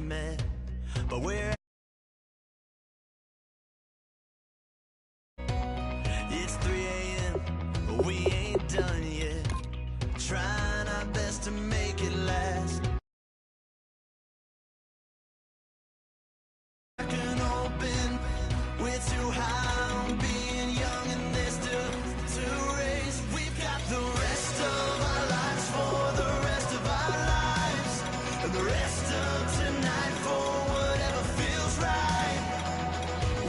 just met, but we're it's 3 a.m., but we ain't done yet. Trying our best to make it last. I can open, we're too high on being young, and there's still to race. We've got the rest of our lives for the rest of our lives, and the rest of tonight for whatever feels right.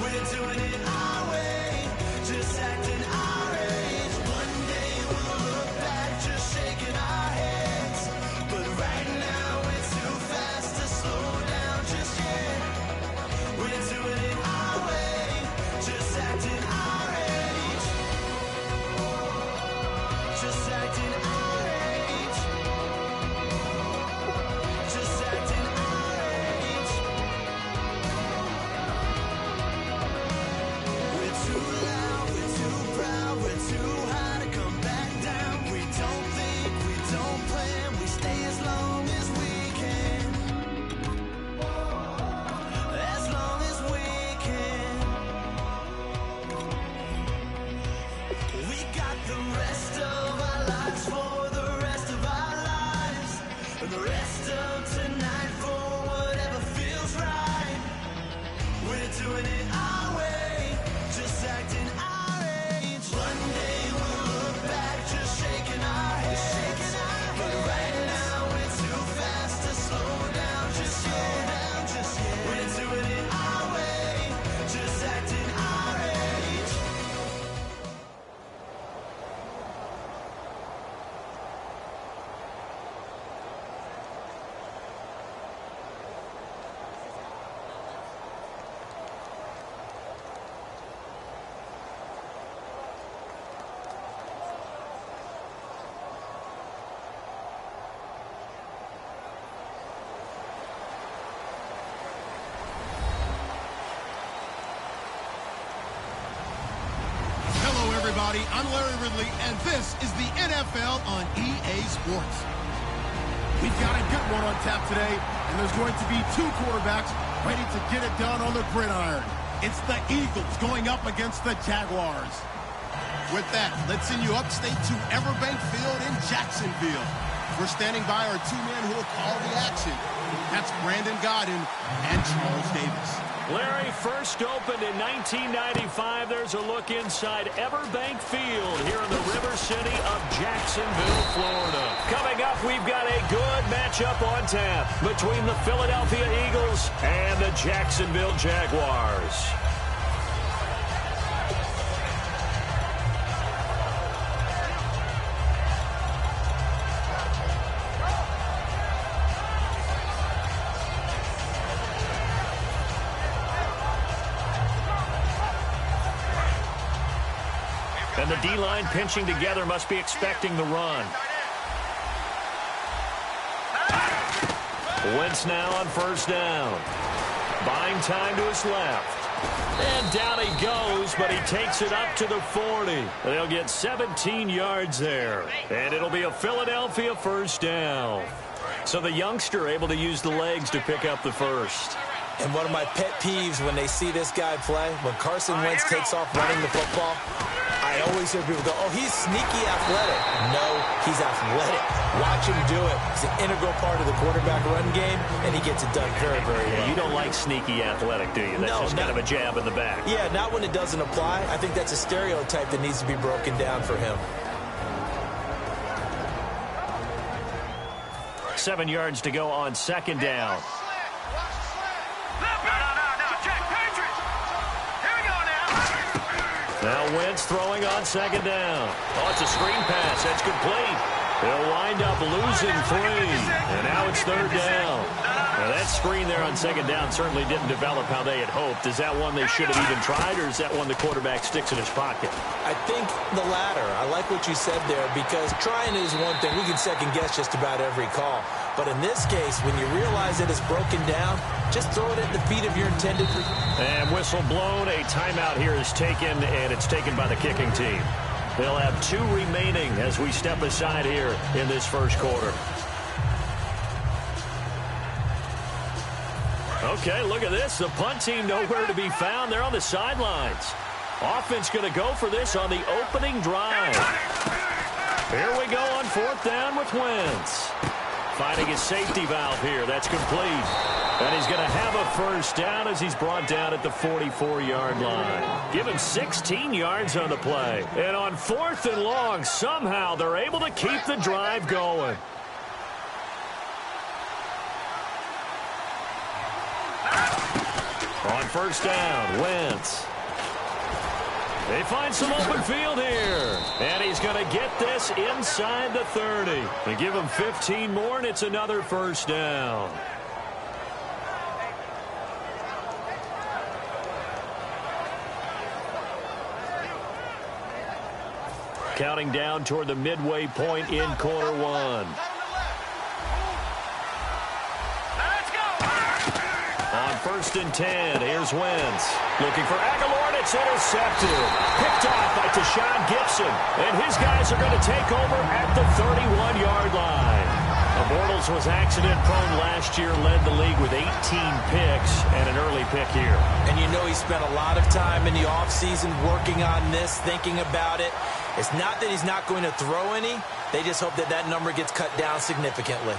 We're doing it our way, just acting our age. One day we'll look back, just shaking our heads, but right now we're too fast to slow down just yet. We're doing it our way, just acting our age, just acting our age, just acting our age. We're too loud, we're too proud, we're too high to come back down. We don't think, we don't plan, we stay as long as we can, as long as we can. We got the rest of our lives for the rest of our lives, and the rest of tonight for whatever feels right. We're doing it our way, just acting our age. One day we'll look back, just shaking our heads, but right now we're too fast to slow down just yet. We're doing it our way, just acting our age. Hello, everybody. I'm Larry Ridley, and this is the NFL on EA Sports. We've got a good one on tap today, and there's going to be two quarterbacks ready to get it done on the gridiron. It's the Eagles going up against the Jaguars. With that, let's send you upstate to Everbank Field in Jacksonville. We're standing by our two men who will call the action. That's Brandon Godden and Charles Davis. Larry, first opened in 1995. There's a look inside Everbank Field here in the River City of Jacksonville, Florida. Coming up, we've got a good matchup on tap between the Philadelphia Eagles and the Jacksonville Jaguars. And the D-line pinching together must be expecting the run. Wentz now on first down. Buying time to his left. And down he goes, but he takes it up to the 40. They'll get 17 yards there. And it'll be a Philadelphia first down. So the youngster able to use the legs to pick up the first. And one of my pet peeves when they see this guy play, when Carson Wentz takes off running the football, I always hear people go, oh, he's sneaky athletic. No, he's athletic. Watch him do it. It's an integral part of the quarterback run game, and he gets it done very, very well. You don't like sneaky athletic, do you? That's just kind of a jab in the back. Yeah, not when it doesn't apply. I think that's a stereotype that needs to be broken down for him. 7 yards to go on second down. Now Wentz throwing on second down. Oh, it's a screen pass. That's complete. They'll wind up losing 3. And now it's third down. Now that screen there on second down certainly didn't develop how they had hoped. Is that one they should have even tried, or is that one the quarterback sticks in his pocket? I think the latter. I like what you said there, because trying is one thing. We can second guess just about every call. But in this case, when you realize that it's broken down, just throw it at the feet of your intended. And whistle blown. A timeout here is taken, and it's taken by the kicking team. They'll have 2 remaining as we step aside here in this first quarter. Okay, look at this. The punt team nowhere to be found. They're on the sidelines. Offense going to go for this on the opening drive. Here we go on 4th down with Wentz. Finding his safety valve here. That's complete. And he's going to have a first down as he's brought down at the 44-yard line. Give him 16 yards on the play. And on 4th and long, somehow they're able to keep the drive going. On 1st down, Wentz. They find some open field here. And he's going to get this inside the 30. They give him 15 more, and it's another first down. Counting down toward the midway point in quarter one. On 1st and 10, here's Wentz. Looking for Aguilar, and it's intercepted. Picked off by Tashawn Gibson. And his guys are going to take over at the 31-yard line. Bortles was accident-prone last year, led the league with 18 picks and an early pick here. And you know he spent a lot of time in the offseason working on this, thinking about it. It's not that he's not going to throw any. They just hope that that number gets cut down significantly.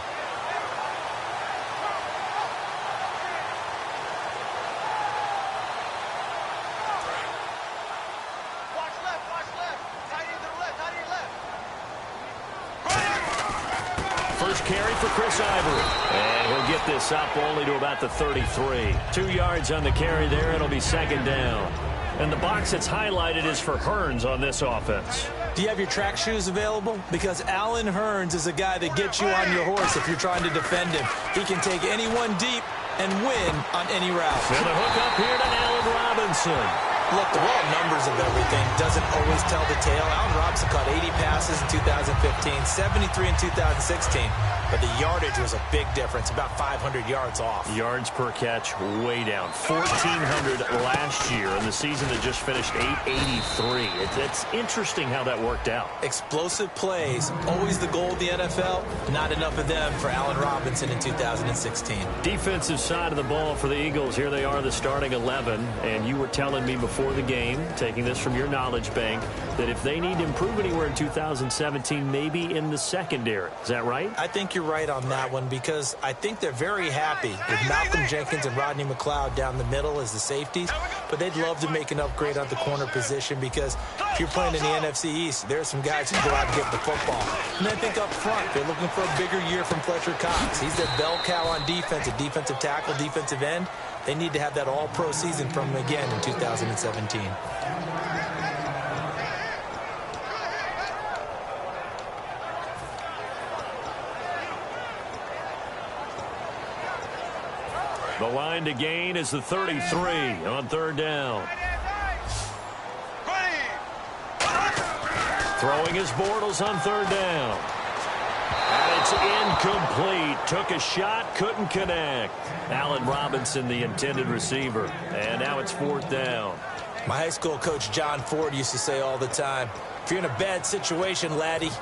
First carry for Chris Ivory. And he'll get this up only to about the 33. 2 yards on the carry there. It'll be 2nd down. And the box that's highlighted is for Hearns on this offense. Do you have your track shoes available? Because Allen Hearns is a guy that gets you on your horse if you're trying to defend him. He can take anyone deep and win on any route. And the hook up here to Allen Robinson. Look, the raw numbers of everything doesn't always tell the tale. Allen Robinson caught 80 passes in 2015, 73 in 2016. But the yardage was a big difference, about 500 yards off. Yards per catch way down. 1,400 last year in the season that just finished 883. It's interesting how that worked out. Explosive plays, always the goal of the NFL. Not enough of them for Allen Robinson in 2016. Defensive side of the ball for the Eagles. Here they are, the starting 11. And you were telling me before the game, taking this from your knowledge bank, that if they need to improve anywhere in 2017, maybe in the secondary. Is that right? I think you're right on that one, because I think they're very happy with Malcolm Jenkins and Rodney McLeod down the middle as the safeties, but they'd love to make an upgrade on the corner position, because if you're playing in the NFC East, there's some guys who go out and get the football. And I think up front, they're looking for a bigger year from Fletcher Cox. He's their bell cow on defense, a defensive tackle, defensive end. They need to have that all-pro season from him again in 2017. The line to gain is the 33 on 3rd down. Throwing his Bortles on 3rd down. And it's incomplete. Took a shot, couldn't connect. Allen Robinson, the intended receiver. And now it's 4th down. My high school coach, John Ford, used to say all the time, if you're in a bad situation, laddie,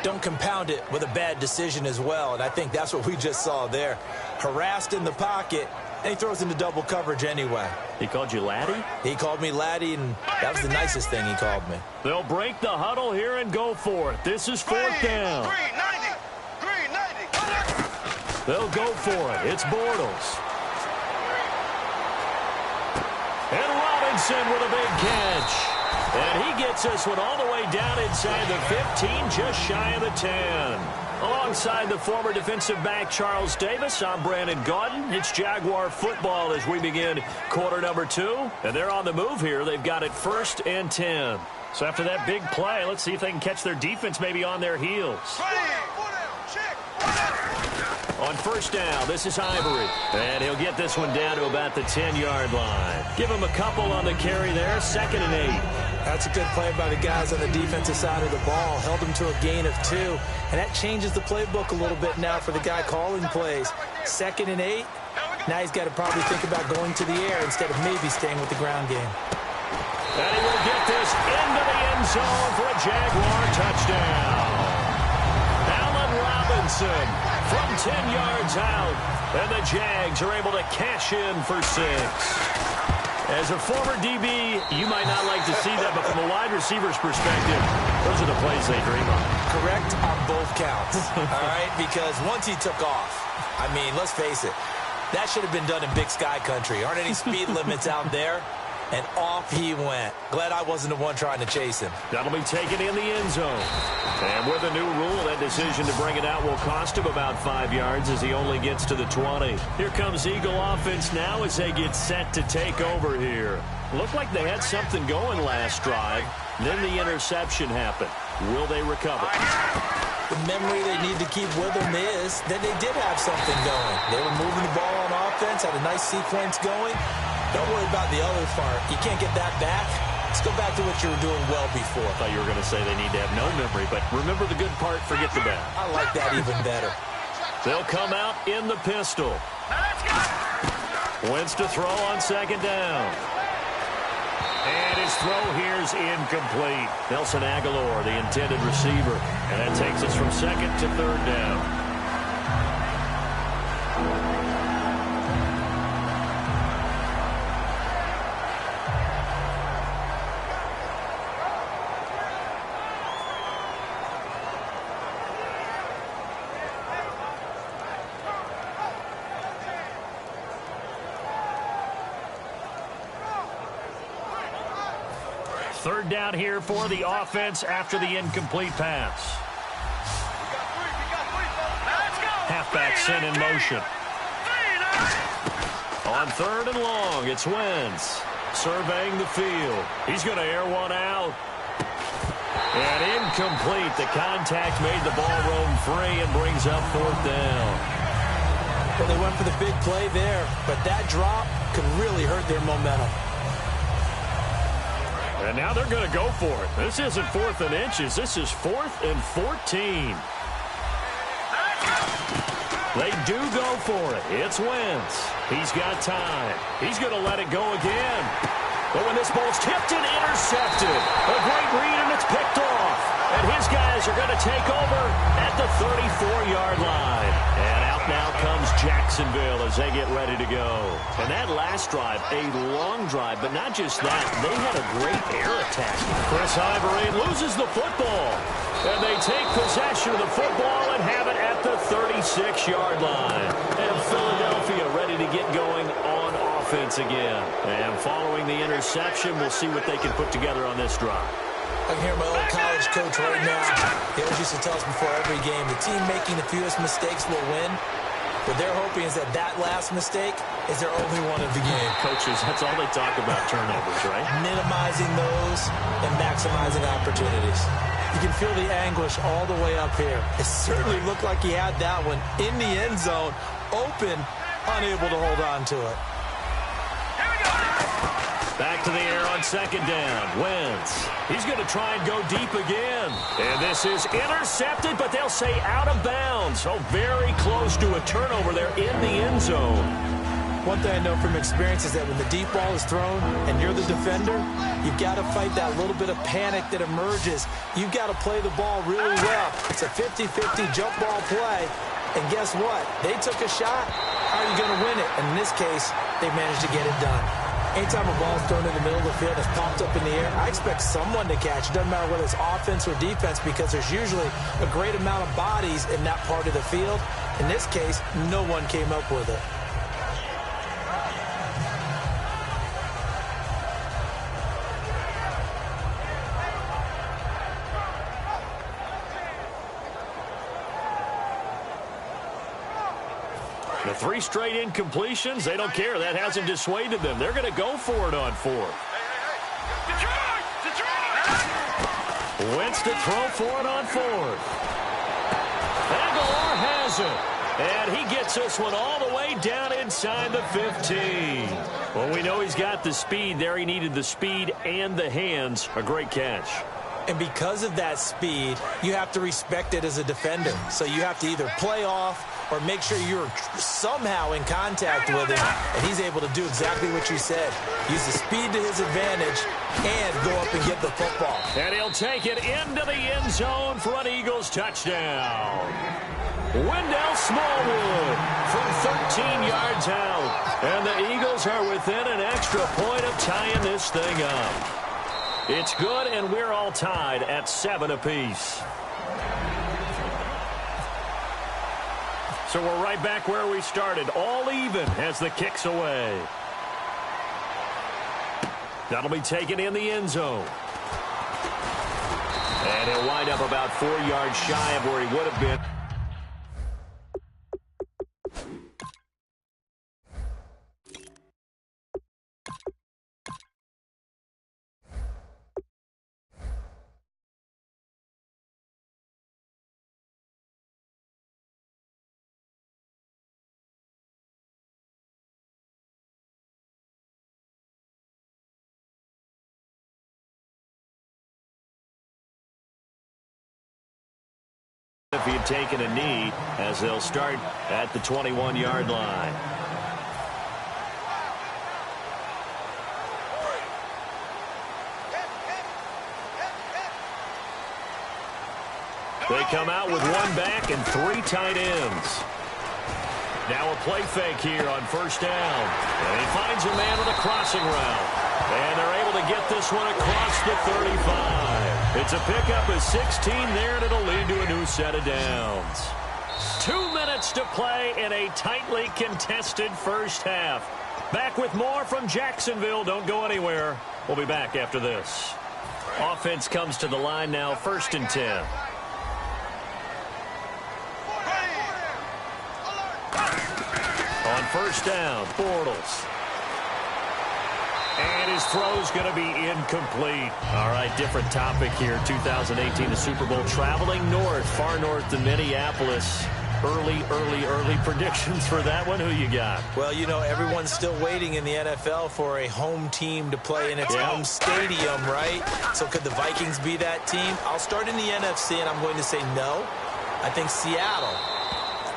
don't compound it with a bad decision as well. And I think that's what we just saw there. Harassed in the pocket, and he throws into double coverage anyway. He called you laddie? He called me laddie, and that was the nicest thing he called me. They'll break the huddle here and go for it. This is 4th down. 390. They'll go for it. It's Bortles. And Robinson with a big catch. And he gets this one all the way down inside the 15, just shy of the 10. Alongside the former defensive back Charles Davis, I'm Brandon Gaudin. It's Jaguar football as we begin quarter number 2. And they're on the move here. They've got it 1st and 10. So after that big play, let's see if they can catch their defense maybe on their heels. On 1st down, this is Ivory. And he'll get this one down to about the 10-yard line. Give him a couple on the carry there, 2nd and 8. That's a good play by the guys on the defensive side of the ball. Held him to a gain of 2. And that changes the playbook a little bit now for the guy calling plays. 2nd and 8. Now he's got to probably think about going to the air instead of maybe staying with the ground game. And he will get this into the end zone for a Jaguar touchdown. Allen Robinson from 10 yards out And the Jags are able to cash in for 6. As a former DB, you might not like to see that, but from a wide receiver's perspective, those are the plays they dream of. Correct on both counts, all right? Because once he took off, I mean, let's face it, that should have been done in Big Sky Country. Aren't any speed limits out there? And off he went. Glad I wasn't the one trying to chase him. That'll be taken in the end zone. And with a new rule, that decision to bring it out will cost him about 5 yards as he only gets to the 20. Here comes Eagle offense now as they get set to take over here. Looked like they had something going last drive. Then the interception happened. Will they recover? The memory they need to keep with them is that they did have something going. They were moving the ball on offense, had a nice sequence going. Don't worry about the other part. You can't get that back. Let's go back to what you were doing well before. I thought you were going to say they need to have no memory, but remember the good part, forget the bad. I like that even better. They'll come out in the pistol. Wentz to throw on second down. And his throw here is incomplete. Nelson Aguilar, the intended receiver. And that takes us from second to third down. Third down here for the offense after the incomplete pass. Halfback sent in motion. On third and long, it's Wentz surveying the field. He's going to air one out. And incomplete. The contact made the ball roam free and brings up fourth down. Well, they went for the big play there, but that drop could really hurt their momentum. And now they're going to go for it. This isn't 4th and inches. This is 4th and 14. They do go for it. It's Wentz. He's got time. He's going to let it go again. But when this ball's tipped and intercepted, a great read and it's picked off. And his guys are going to take over at the 34-yard line. And out now comes Jacksonville as they get ready to go. And that last drive, a long drive, but not just that. They had a great air attack. Chris Ivory loses the football. And they take possession of the football and have it at the 36-yard line. And Philadelphia ready to get going on offense again. And following the interception, we'll see what they can put together on this drive. I can hear my old college coach right now. He always used to tell us before every game, the team making the fewest mistakes will win. What they're hoping is that last mistake is their only one of the game. Coaches, that's all they talk about, turnovers, right? Minimizing those and maximizing opportunities. You can feel the anguish all the way up here. It certainly looked like he had that one in the end zone, open, unable to hold on to it. Back to the air on second down. Wentz. He's going to try and go deep again. And this is intercepted, but they'll say out of bounds. So very close to a turnover there in the end zone. One thing I know from experience is that when the deep ball is thrown and you're the defender, you've got to fight that little bit of panic that emerges. You've got to play the ball really well. It's a 50-50 jump ball play. And guess what? They took a shot. How are you going to win it? And in this case, they managed to get it done. Anytime a ball is thrown in the middle of the field, it's popped up in the air, I expect someone to catch. It doesn't matter whether it's offense or defense because there's usually a great amount of bodies in that part of the field. In this case, no one came up with it. The 3 straight incompletions, they don't care. That hasn't dissuaded them. They're going to go for it on 4th. Wentz to throw for it on 4th. Aguilar has it. And he gets this one all the way down inside the 15. Well, we know he's got the speed there. He needed the speed and the hands. A great catch. And because of that speed, you have to respect it as a defender. So you have to either play off or make sure you're somehow in contact with him. And he's able to do exactly what you said. Use the speed to his advantage and go up and get the football. And he'll take it into the end zone for an Eagles touchdown. Wendell Smallwood from 13 yards out. And the Eagles are within an extra point of tying this thing up. It's good, and we're all tied at 7 apiece. So we're right back where we started, all even as the kick's away. That'll be taken in the end zone. And he'll wind up about 4 yards shy of where he would have been. If he had taken a knee, as they'll start at the 21-yard line. They come out with 1 back and 3 tight ends. Now a play fake here on first down. And he finds a man with a crossing route. And they're able to get this one across the 35. It's a pickup of 16 there, and it'll lead to a new set of downs. 2 minutes to play in a tightly contested first half. Back with more from Jacksonville. Don't go anywhere. We'll be back after this. Offense comes to the line now, 1st and 10. On first down, Bortles. And his throw's going to be incomplete. All right, different topic here. 2018, the Super Bowl, traveling north, far north to Minneapolis. Early predictions for that one. Who you got? Well, you know, everyone's still waiting in the NFL for a home team to play in its home stadium, right? So could the Vikings be that team? I'll start in the NFC, and I'm going to say no. I think Seattle,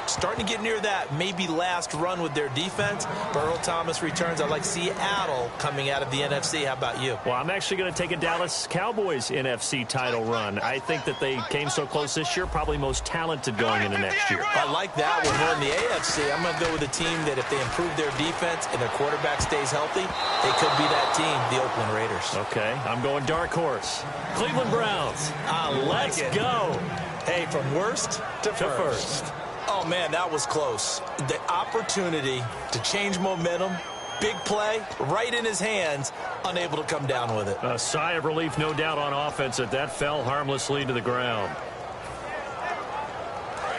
starting to get near that maybe last run with their defense. Earl Thomas returns. I like Seattle coming out of the NFC. How about you? Well, I'm actually going to take a Dallas Cowboys NFC title run. I think that they came so close this year, probably most talented going into next year. I like that one more in the AFC. I'm going to go with a team that if they improve their defense and their quarterback stays healthy, they could be that team, the Oakland Raiders. Okay, I'm going dark horse. Cleveland Browns. Let's go. Hey, from worst to first. Oh, man, that was close. The opportunity to change momentum, big play, right in his hands, unable to come down with it. A sigh of relief, no doubt, on offense that fell harmlessly to the ground.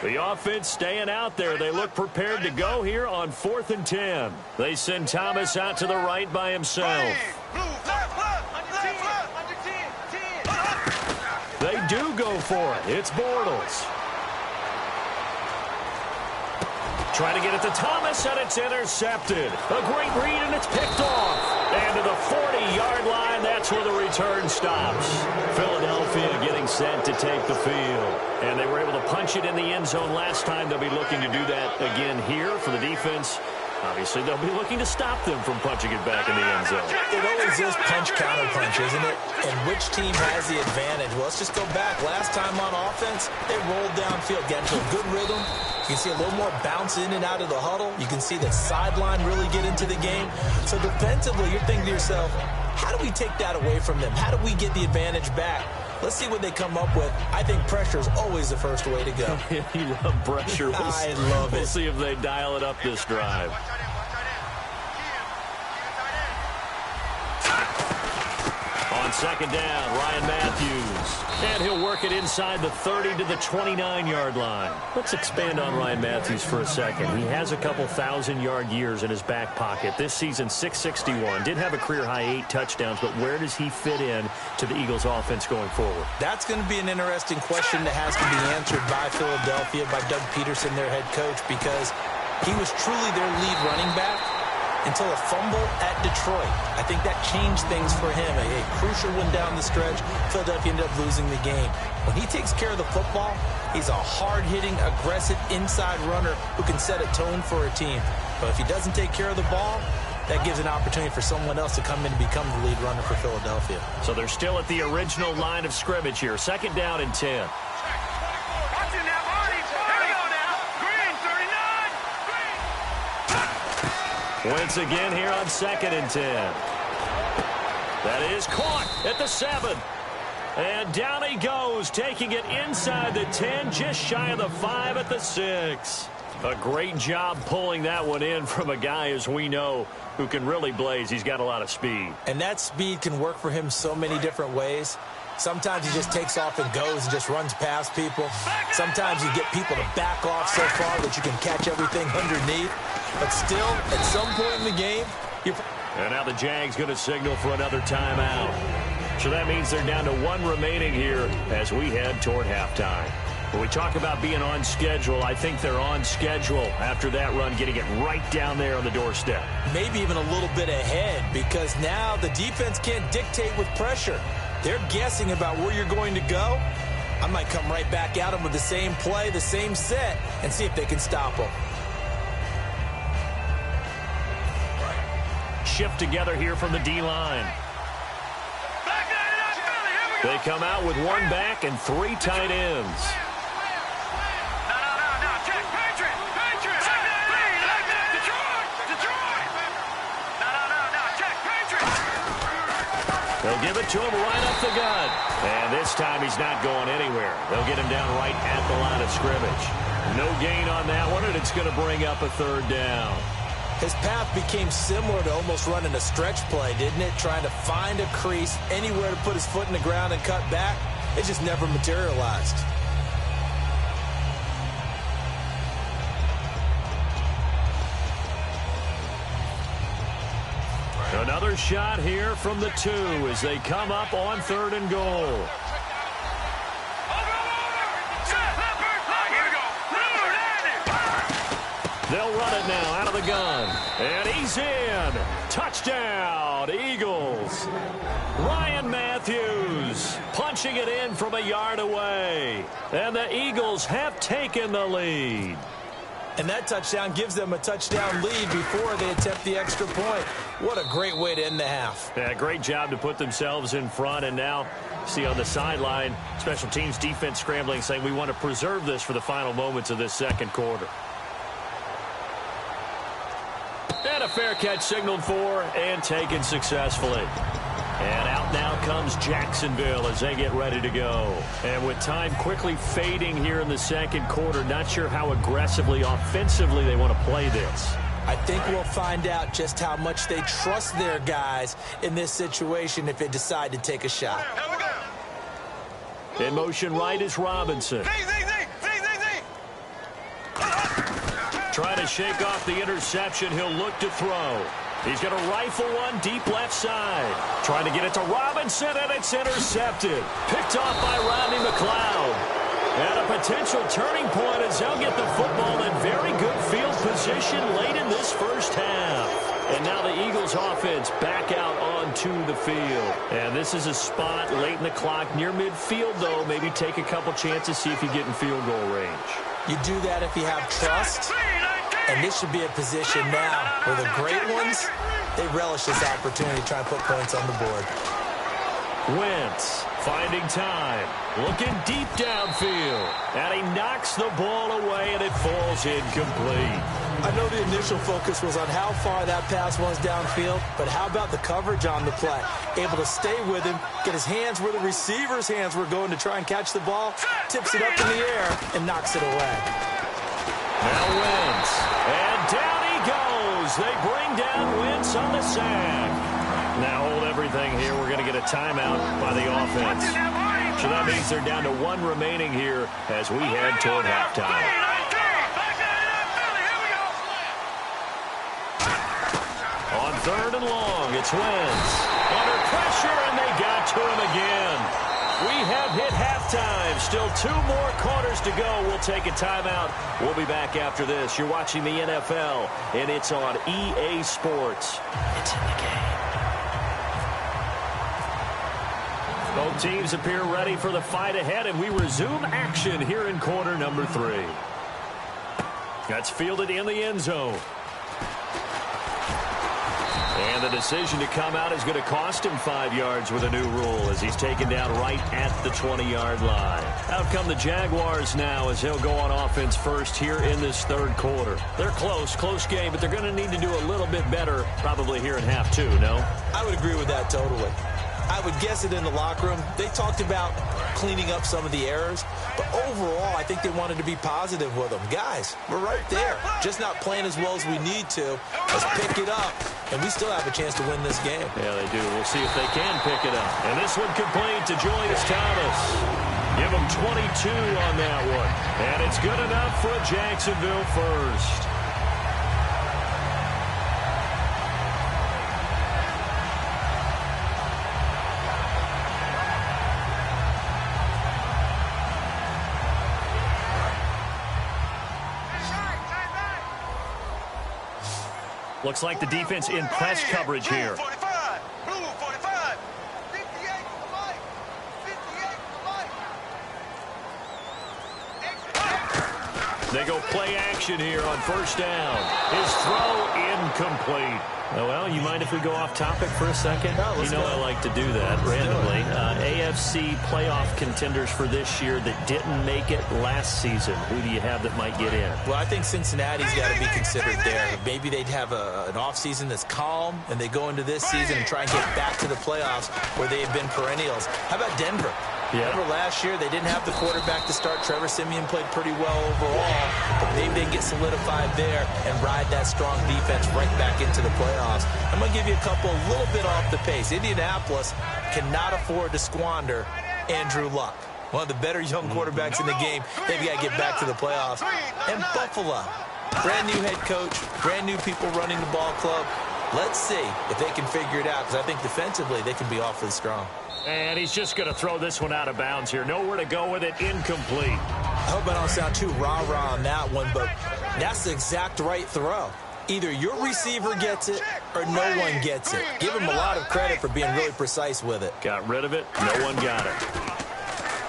The offense staying out there. They look prepared to go here on 4th and 10. They send Thomas out to the right by himself. They do go for it. It's Bortles. Trying to get it to Thomas, and it's intercepted. A great read, and it's picked off. And to the 40-yard line, that's where the return stops. Philadelphia getting set to take the field. And they were able to punch it in the end zone last time. They'll be looking to do that again here for the defense. Obviously, they'll be looking to stop them from punching it back in the end zone. It always is punch-counter-punch, isn't it? And which team has the advantage? Well, let's just go back. Last time on offense, they rolled downfield, got into a good rhythm. You can see a little more bounce in and out of the huddle. You can see the sideline really get into the game. So defensively, you're thinking to yourself, how do we take that away from them? How do we get the advantage back? Let's see what they come up with. I think pressure is always the first way to go. You love pressure. I love it. We'll see if they dial it up this drive. On second down, Ryan Matthews. And he'll work it inside the 30 to the 29-yard line. Let's expand on Ryan Matthews for a second. He has a couple 1,000-yard years in his back pocket. This season, 661. Did have a career-high 8 touchdowns, but where does he fit in to the Eagles' offense going forward? That's going to be an interesting question that has to be answered by Philadelphia, by Doug Peterson, their head coach, because he was truly their lead running back until a fumble at Detroit. I think that changed things for him. A crucial one down the stretch. Philadelphia ended up losing the game. When he takes care of the football, he's a hard-hitting, aggressive inside runner who can set a tone for a team. But if he doesn't take care of the ball, that gives an opportunity for someone else to come in and become the lead runner for Philadelphia. So they're still at the original line of scrimmage here. Second down and 10. Wentz again here on 2nd and 10. That is caught at the 7. And down he goes, taking it inside the 10, just shy of the 5 at the 6. A great job pulling that one in from a guy, as we know, who can really blaze. He's got a lot of speed. And that speed can work for him so many different ways. Sometimes he just takes off and goes and just runs past people. Sometimes you get people to back off so far that you can catch everything underneath. But still, at some point in the game, and now the Jags going to signal for another timeout. So that means they're down to 1 remaining here as we head toward halftime. When we talk about being on schedule, I think they're on schedule after that run, getting it right down there on the doorstep. Maybe even a little bit ahead, because now the defense can't dictate with pressure. They're guessing about where you're going to go. I might come right back at them with the same play, the same set, and see if they can stop them. Shift together here from the D-line. They come out with 1 back and 3 tight ends. They'll give it to him right up the gut. And this time he's not going anywhere. They'll get him down right at the line of scrimmage. No gain on that one, and it's going to bring up a 3rd down. His path became similar to almost running a stretch play, didn't it? Trying to find a crease, anywhere to put his foot in the ground and cut back. It just never materialized. Another shot here from the 2 as they come up on 3rd and goal. They'll run it now out of the gun. And he's in. Touchdown, Eagles. Ryan Matthews punching it in from a yard away. And the Eagles have taken the lead. And that touchdown gives them a touchdown lead before they attempt the extra point. What a great way to end the half. Yeah, great job to put themselves in front. And now, see on the sideline, special teams defense scrambling, saying we want to preserve this for the final moments of this 2nd quarter. And a fair catch signaled for and taken successfully. And out now comes Jacksonville as they get ready to go. And with time quickly fading here in the 2nd quarter, not sure how aggressively, offensively they want to play this. I think we'll find out just how much they trust their guys in this situation if they decide to take a shot. In motion right is Robinson. Trying to shake off the interception. He'll look to throw. He's going to rifle one deep left side. Trying to get it to Robinson, and it's intercepted. Picked off by Rodney McLeod. And a potential turning point as they'll get the football in very good field position late in this 1st half. And now the Eagles offense back out onto the field. And this is a spot late in the clock near midfield, though. Maybe take a couple chances, see if you get in field goal range. You do that if you have trust. And this should be a position now where the great ones, they relish this opportunity to try and put points on the board. Wentz finding time, looking deep downfield, and he knocks the ball away, and it falls incomplete. I know the initial focus was on how far that pass was downfield, but how about the coverage on the play? Able to stay with him, get his hands where the receiver's hands were going to try and catch the ball, tips it up in the air, and knocks it away. Now Wentz, and down he goes. They bring down Wentz on the sack. Now hold everything here. We're going to get a timeout by the offense. So that means they're down to 1 remaining here as we head toward halftime. On 3rd and long, it's Wentz. Under pressure, and they got to him again. We have hit halftime. Still 2 more quarters to go. We'll take a timeout. We'll be back after this. You're watching the NFL, and it's on EA Sports. It's in the game. Both teams appear ready for the fight ahead, and we resume action here in quarter number 3. That's fielded in the end zone. And the decision to come out is going to cost him 5 yards with a new rule as he's taken down right at the 20-yard line. Out come the Jaguars now as they'll go on offense first here in this third quarter. They're close game, but they're going to need to do a little bit better probably here in half two, no? I would agree with that totally. I would guess it in the locker room. They talked about cleaning up some of the errors, but overall, I think they wanted to be positive with them. Guys, we're right there. Just not playing as well as we need to. Let's pick it up, and we still have a chance to win this game. Yeah, they do. We'll see if they can pick it up. And this one complete to Julius Thomas. Give him 22 on that one. And it's good enough for a Jacksonville first. Looks like the defense in press coverage here. Blue 45. 58 to Mike. 58 to Mike. They go play action here on first down. His throw incomplete. Oh, well, you mind if we go off topic for a second? No, let's go. I like to do that randomly. AFC playoff contenders for this year that didn't make it last season. Who do you have that might get in? Well, I think Cincinnati's got to be considered there. Maybe they'd have an offseason that's calm, and they go into this season and try and get back to the playoffs where they have been perennials. How about Denver? Yeah. Remember last year, they didn't have the quarterback to start. Trevor Siemian played pretty well overall, but maybe they can get solidified there and ride that strong defense right back into the playoffs. I'm going to give you a couple a little bit off the pace. Indianapolis cannot afford to squander Andrew Luck, one of the better young quarterbacks in the game. They've got to get back to the playoffs. And Buffalo, brand new head coach, brand new people running the ball club. Let's see if they can figure it out, because I think defensively they can be awfully strong. And he's just going to throw this one out of bounds here. Nowhere to go with it. Incomplete. I hope I don't sound too rah-rah on that one, but that's the exact right throw. Either your receiver gets it or no one gets it. Give him a lot of credit for being really precise with it. Got rid of it. No one got it.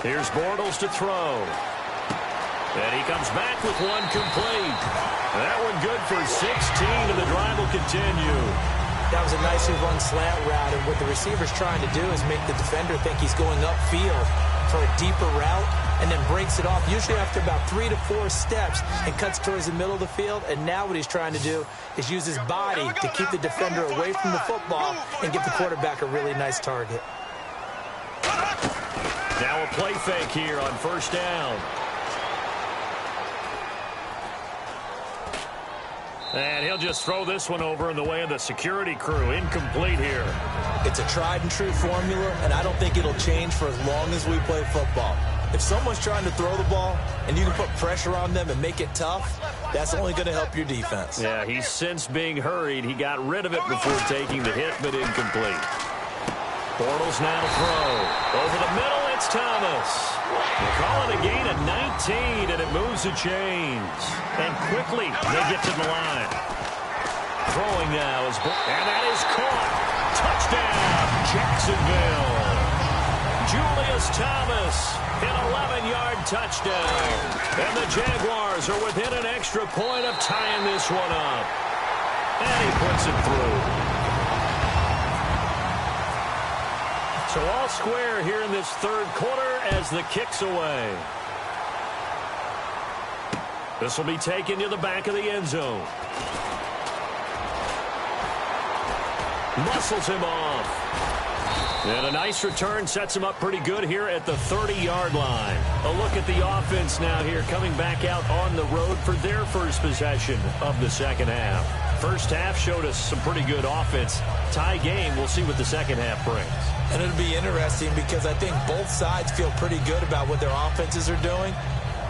Here's Bortles to throw. And he comes back with one complete. That one good for 16, and the drive will continue. That was a nicely run slant route, and what the receiver's trying to do is make the defender think he's going upfield for a deeper route and then breaks it off, usually after about 3 to 4 steps, and cuts towards the middle of the field. And now what he's trying to do is use his body to keep the defender away from the football and give the quarterback a really nice target. Now a play fake here on first down. And he'll just throw this one over in the way of the security crew. Incomplete here. It's a tried and true formula, and I don't think it'll change for as long as we play football. If someone's trying to throw the ball and you can put pressure on them and make it tough, that's only going to help your defense. Yeah, he's since being hurried. He got rid of it before taking the hit, but incomplete. Bortles now to throw. Over the middle, it's Thomas. They call it a gain of 19, and it moves the chains. And quickly, they get to the line. Throwing now is, and that is caught. Touchdown, Jacksonville. Julius Thomas, an 11-yard touchdown. And the Jaguars are within an extra point of tying this one up. And he puts it through. So all square here in this third quarter as the kick's away. This will be taken to the back of the end zone. Muscles him off. And a nice return sets him up pretty good here at the 30-yard line. A look at the offense now here coming back out on the road for their first possession of the second half. First half showed us some pretty good offense. Tie game, we'll see what the second half brings. And it'll be interesting because I think both sides feel pretty good about what their offenses are doing.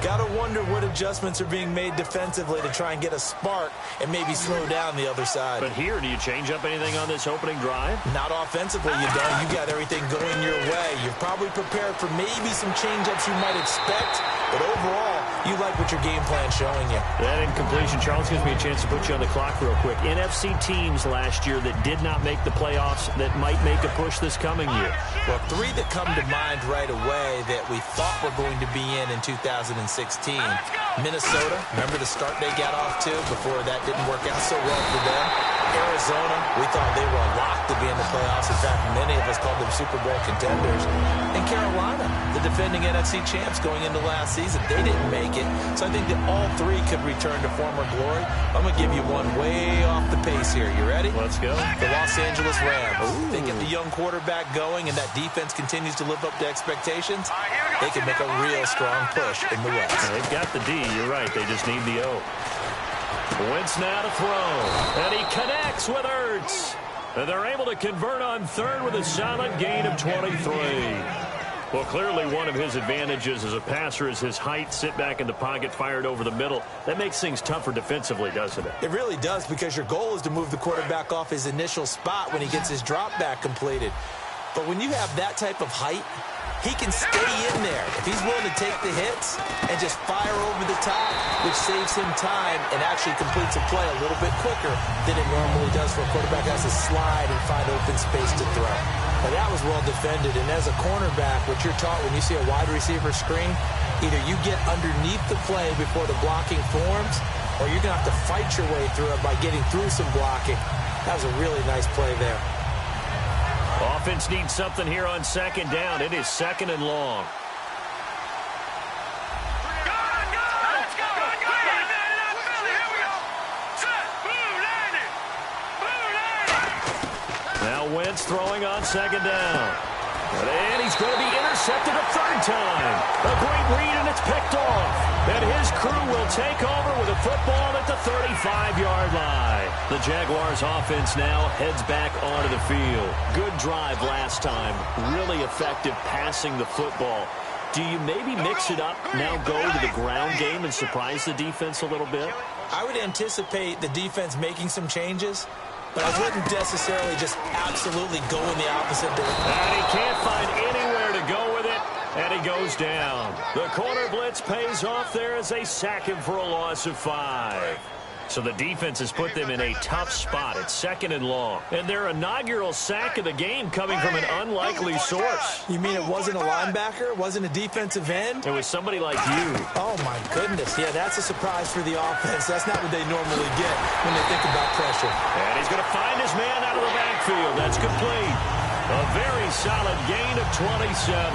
Got to wonder what adjustments are being made defensively to try and get a spark and maybe slow down the other side. But here, do you change up anything on this opening drive? Not offensively, you don't. You got everything going your way. You're probably prepared for maybe some change-ups you might expect, but overall, you like what your game plan's showing you. That incompletion, Charles, gives me a chance to put you on the clock real quick. NFC teams last year that did not make the playoffs that might make a push this coming year. Well, three that come to mind right away that we thought were going to be in 2016. Minnesota, remember the start they got off to before that didn't work out so well for them. Arizona, we thought they were a lock to be in the playoffs. In fact, many of us called them Super Bowl contenders. And Carolina, the defending NFC champs going into last season, they didn't make it. So I think that all three could return to former glory. I'm going to give you one way off the pace here. You ready? Let's go. The Los Angeles Rams. Ooh. They get the young quarterback going, and that defense continues to live up to expectations. They can make a real strong push in the West. They've got the D. You're right. They just need the O. Wentz now to throw. And he connects with Ertz. And they're able to convert on third with a solid gain of 23. Well, clearly one of his advantages as a passer is his height, sit back in the pocket, fired over the middle. That makes things tougher defensively, doesn't it? It really does, because your goal is to move the quarterback off his initial spot when he gets his drop back completed. But when you have that type of height, he can stay in there if he's willing to take the hits and just fire over the top, which saves him time and actually completes a play a little bit quicker than it normally does for a quarterback who has to slide and find open space to throw. Now, that was well defended, and as a cornerback, what you're taught when you see a wide receiver screen, either you get underneath the play before the blocking forms, or you're going to have to fight your way through it by getting through some blocking. That was a really nice play there. Offense needs something here on second down. It is second and long. Now Wentz throwing on second down. And he's going to be intercepted a third time. A great read, and it's picked off. And his crew will take over with a football at the 35-yard line. The Jaguars offense now heads back onto the field. Good drive last time. Really effective passing the football. Do you maybe mix it up, now go to the ground game and surprise the defense a little bit? I would anticipate the defense making some changes, but I wouldn't necessarily just absolutely go in the opposite direction. And he can't find anywhere to go with it, and he goes down. The corner blitz pays off there as they sack him for a loss of 5. So the defense has put them in a tough spot. It's second and long. And their inaugural sack of the game coming from an unlikely source. You mean it wasn't a linebacker? It wasn't a defensive end? It was somebody like you. Oh, my goodness. Yeah, that's a surprise for the offense. That's not what they normally get when they think about pressure. And he's going to find his man out of the backfield. That's complete. A very solid gain of 27.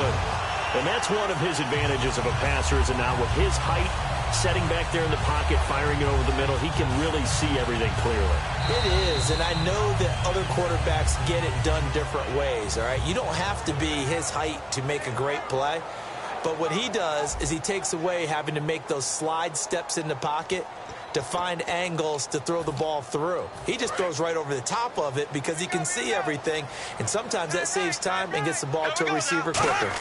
And that's one of his advantages of a passer, is now with his height, setting back there in the pocket, firing it over the middle, he can really see everything clearly. It is, and I know that other quarterbacks get it done different ways, all right? You don't have to be his height to make a great play, but what he does is he takes away having to make those slide steps in the pocket to find angles to throw the ball through. He just throws right over the top of it because he can see everything, and sometimes that saves time and gets the ball to a receiver quicker.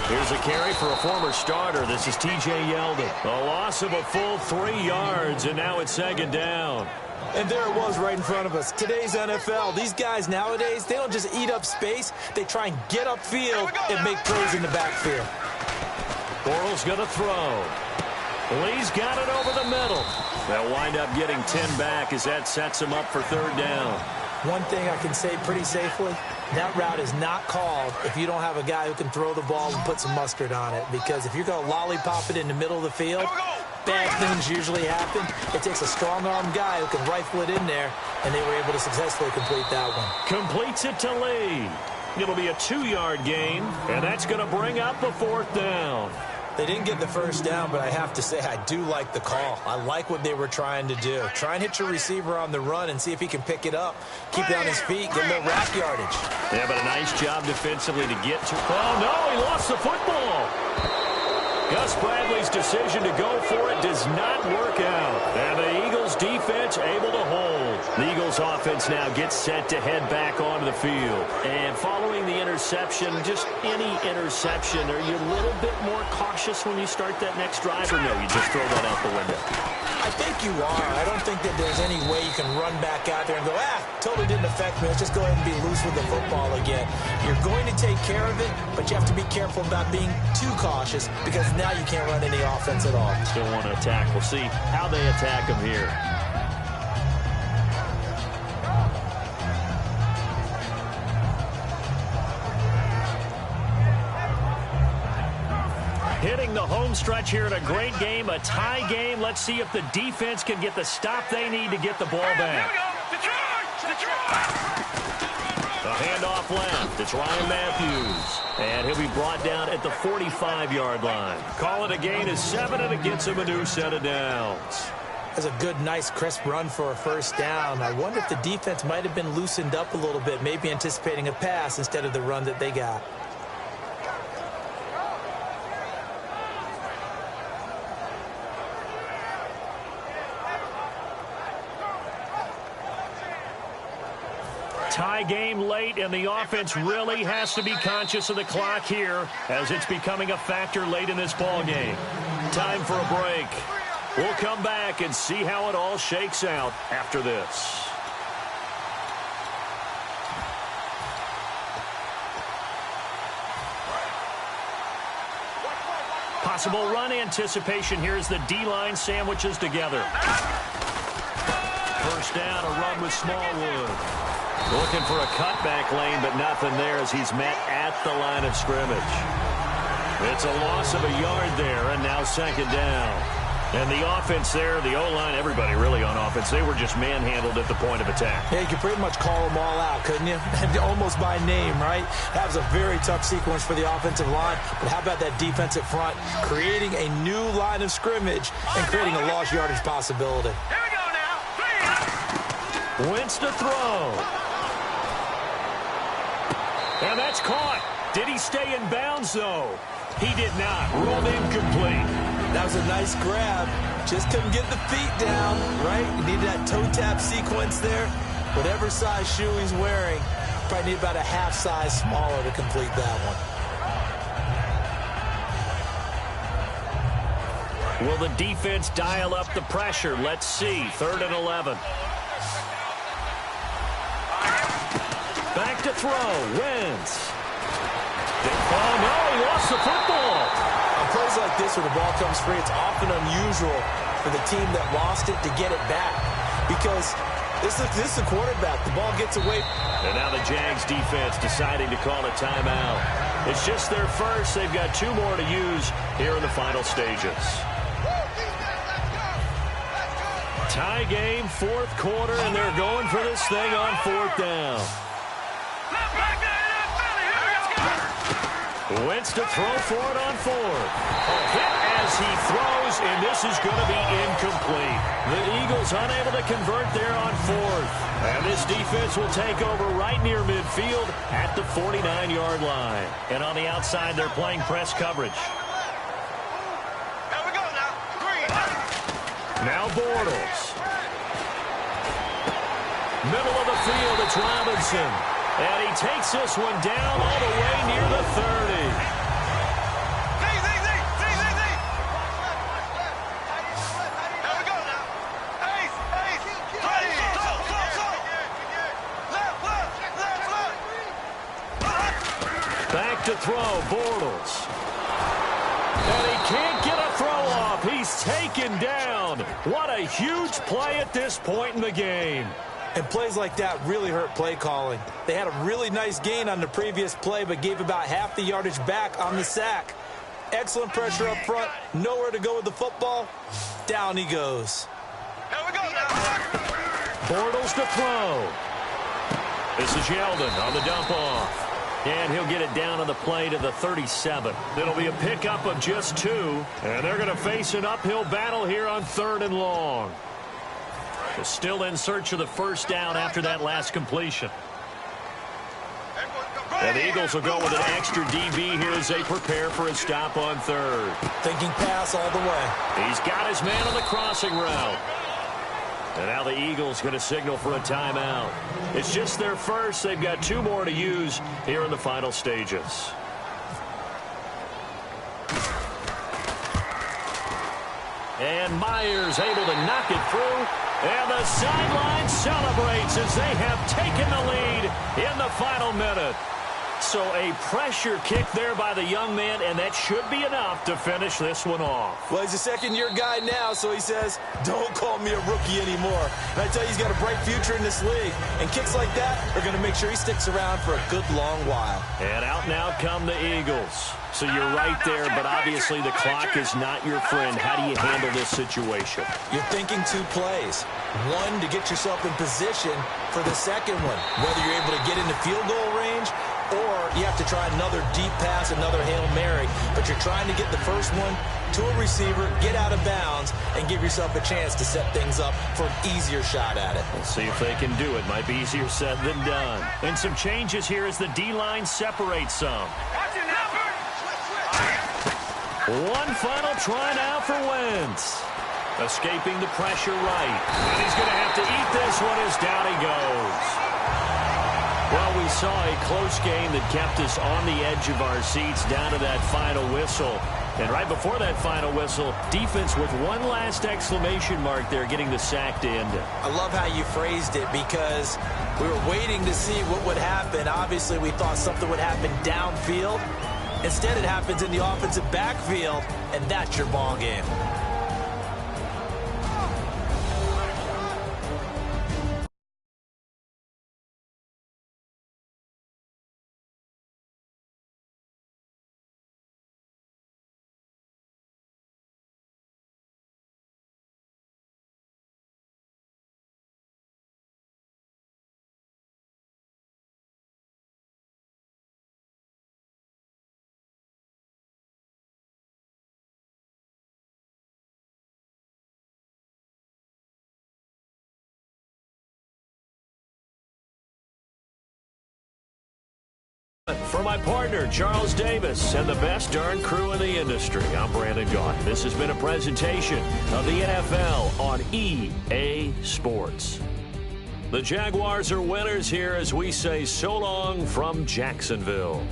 Here's a carry for a former starter. This is T.J. Yeldon. A loss of a full 3 yards, and now it's second down. And there it was right in front of us. Today's NFL, these guys nowadays, they don't just eat up space. They try and get upfield and make plays in the backfield. Bortles going to throw. Lee's got it over the middle. They'll wind up getting 10 back as that sets him up for third down. One thing I can say pretty safely, that route is not called if you don't have a guy who can throw the ball and put some mustard on it. Because if you're going to lollipop it in the middle of the field, bad things usually happen. It takes a strong-arm guy who can rifle it in there, and they were able to successfully complete that one. Completes it to Lee. It'll be a 2-yard gain, and that's going to bring up a fourth down. They didn't get the first down, but I have to say I do like the call. I like what they were trying to do. Try and hit your receiver on the run and see if he can pick it up. Keep it on his feet, get a little rack yardage. Yeah, but a nice job defensively to get to. Oh, no, he lost the football. Gus Bradley's decision to go for it does not work out. And the Eagles defense able to hold. The Eagles offense now gets set to head back onto the field. And following the interception, just any interception, are you a little bit more cautious when you start that next drive, or no, you just throw that out the window? I think you are. I don't think that there's any way you can run back out there and go, totally didn't affect me. Let's just go ahead and be loose with the football again. You're going to take care of it, but you have to be careful about being too cautious because now you can't run any offense at all. Still want to attack. We'll see how they attack him here. Hitting the home stretch here in a great game, a tie game. Let's see if the defense can get the stop they need to get the ball back. The handoff left. It's Ryan Matthews. And he'll be brought down at the 45-yard line. Call it a gain of 7, and it gets him a new set of downs. That's a good, nice, crisp run for a first down. I wonder if the defense might have been loosened up a little bit, maybe anticipating a pass instead of the run that they got. Tie game late, and the offense really has to be conscious of the clock here as it's becoming a factor late in this ball game. Time for a break. We'll come back and see how it all shakes out after this. Possible run anticipation here as the D-line sandwiches together. First down, a run with Smallwood. Looking for a cutback lane, but nothing there as he's met at the line of scrimmage. It's a loss of a yard there, and now second down. And the offense there, the O-line, everybody really on offense, they were just manhandled at the point of attack. Yeah, you could pretty much call them all out, couldn't you? Almost by name, right? That was a very tough sequence for the offensive line. But how about that defensive front creating a new line of scrimmage and creating a lost yardage possibility? Here we go now. Wentz to throw. And that's caught. Did he stay in bounds, though? He did not. Ruled incomplete. That was a nice grab. Just couldn't get the feet down, right? You need that toe tap sequence there. Whatever size shoe he's wearing, probably need about a half size smaller to complete that one. Will the defense dial up the pressure? Let's see. 3rd and 11. Back to throw. Wentz. Oh, no, he lost the football. On plays like this where the ball comes free, it's often unusual for the team that lost it to get it back because this is a quarterback. The ball gets away. And now the Jags defense deciding to call a timeout. It's just their first. They've got 2 more to use here in the final stages. Tie game, 4th quarter, and they're going for this thing on 4th down. Wentz to throw for it on 4th. A hit as he throws, and this is going to be incomplete. The Eagles unable to convert there on 4th. And this defense will take over right near midfield at the 49-yard line. And on the outside, they're playing press coverage. Here we go now. 3. Now Bortles. Middle of the field, it's Robinson. And he takes this one down all the way near the 30. Here we go now. Ace. Left. Back to throw, Bortles. And he can't get a throw off. He's taken down. What a huge play at this point in the game. And plays like that really hurt play calling. They had a really nice gain on the previous play, but gave about half the yardage back on the sack. Excellent pressure up front. Nowhere to go with the football. Down he goes. Here we go now. Bortles to throw. This is Yeldon on the dump off. And he'll get it down on the play to the 37. It'll be a pickup of just 2. And they're going to face an uphill battle here on 3rd and long. Still in search of the first down after that last completion. And the Eagles will go with an extra DB here as they prepare for a stop on 3rd. Thinking pass all the way. He's got his man on the crossing route. And now the Eagles going to signal for a timeout. It's just their first. They've got 2 more to use here in the final stages. And Myers able to knock it through. And the sideline celebrates as they have taken the lead in the final minute. So a pressure kick there by the young man, and that should be enough to finish this one off. Well, he's a second-year guy now, so he says, don't call me a rookie anymore. And I tell you, he's got a bright future in this league. And kicks like that are going to make sure he sticks around for a good long while. And out now come the Eagles. So you're right there, but obviously the clock is not your friend. How do you handle this situation? You're thinking two plays. One, to get yourself in position for the second one, whether you're able to get into field goal range or you have to try another deep pass, another Hail Mary. But you're trying to get the first one to a receiver, get out of bounds, and give yourself a chance to set things up for an easier shot at it. Let's see if they can do it. Might be easier said than done. And some changes here as the D-line separates some. One final try now for Wentz. Escaping the pressure right. And he's going to have to eat this one as down he goes. Well, we saw a close game that kept us on the edge of our seats down to that final whistle. And right before that final whistle, defense with one last exclamation mark there, getting the sack to end it. I love how you phrased it because we were waiting to see what would happen. Obviously, we thought something would happen downfield. Instead, it happens in the offensive backfield, and that's your ball game. For my partner, Charles Davis, and the best darn crew in the industry, I'm Brandon Gaudin. This has been a presentation of the NFL on EA Sports. The Jaguars are winners here as we say so long from Jacksonville.